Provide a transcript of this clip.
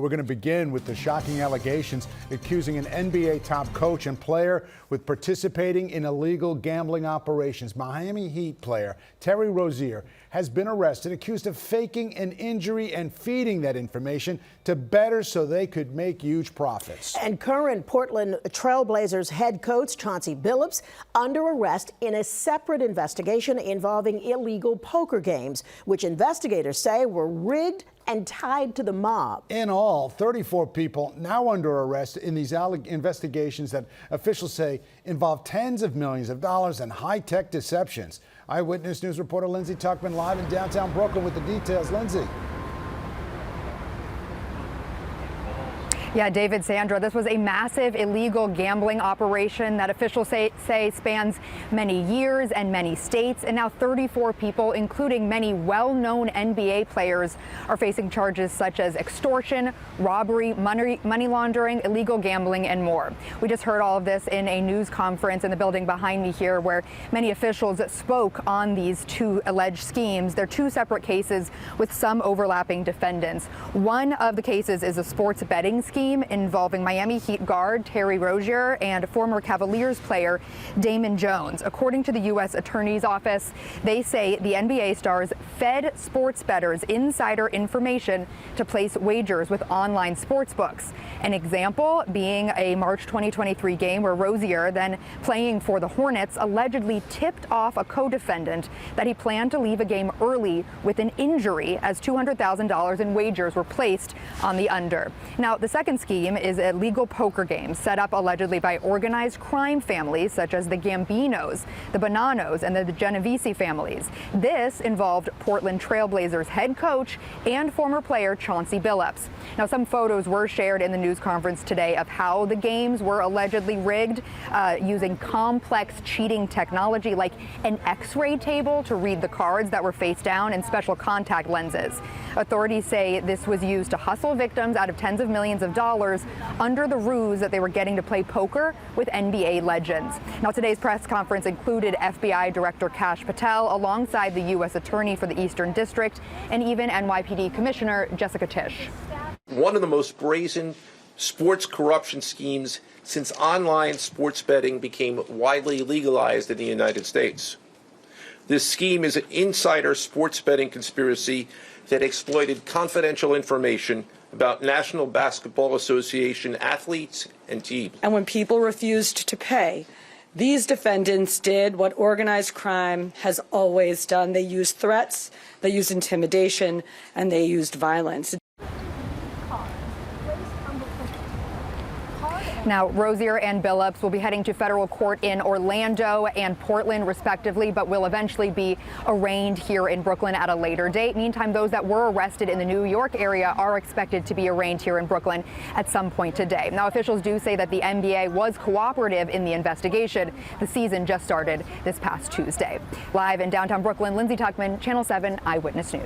We're going to begin with the shocking allegations accusing an NBA top coach and player with participating in illegal gambling operations. Miami Heat player Terry Rozier has been arrested, accused of faking an injury and feeding that information to bettors so they could make huge profits. And current Portland Trail Blazers head coach Chauncey Billups under arrest in a separate investigation involving illegal poker games, which investigators say were rigged and tied to the mob. In all, 34 people now under arrest in these investigations that officials say involve tens of millions of dollars and high-tech deceptions. Eyewitness News reporter Lindsay Tuchman live in downtown Brooklyn with the details. Lindsay. Yeah, David, Sandra, this was a massive illegal gambling operation that officials say spans many years and many states. And now 34 people, including many well-known NBA players, are facing charges such as extortion, robbery, money laundering, illegal gambling, and more. We just heard all of this in a news conference in the building behind me here, where many officials spoke on these two alleged schemes. They're two separate cases with some overlapping defendants. One of the cases is a sports betting scheme involving Miami Heat guard Terry Rozier and former Cavaliers player Damon Jones. According to the U.S. Attorney's Office, they say the NBA stars fed sports bettors insider information to place wagers with online sports books. An example being a March 2023 game where Rozier, then playing for the Hornets, allegedly tipped off a co-defendant that he planned to leave a game early with an injury as $200,000 in wagers were placed on the under. Now, the second scheme is a legal poker game set up allegedly by organized crime families such as the Gambinos, the Bonanos, and the Genovese families. This involved Portland Trail Blazers head coach and former player Chauncey Billups. Now, some photos were shared in the news conference today of how the games were allegedly rigged using complex cheating technology like an X-ray table to read the cards that were face down and special contact lenses. Authorities say this was used to hustle victims out of tens of millions of dollars under the ruse that they were getting to play poker with NBA legends. Now, today's press conference included FBI Director Kash Patel alongside the U.S. Attorney for the Eastern District and even NYPD Commissioner Jessica Tisch. One of the most brazen sports corruption schemes since online sports betting became widely legalized in the United States. This scheme is an insider sports betting conspiracy that exploited confidential information about National Basketball Association athletes and teams. And when people refused to pay, these defendants did what organized crime has always done. They used threats, they used intimidation, and they used violence. Now, Rozier and Billups will be heading to federal court in Orlando and Portland, respectively, but will eventually be arraigned here in Brooklyn at a later date. Meantime, those that were arrested in the New York area are expected to be arraigned here in Brooklyn at some point today. Now, officials do say that the NBA was cooperative in the investigation. The season just started this past Tuesday. Live in downtown Brooklyn, Lindsay Tuchman, Channel 7 Eyewitness News.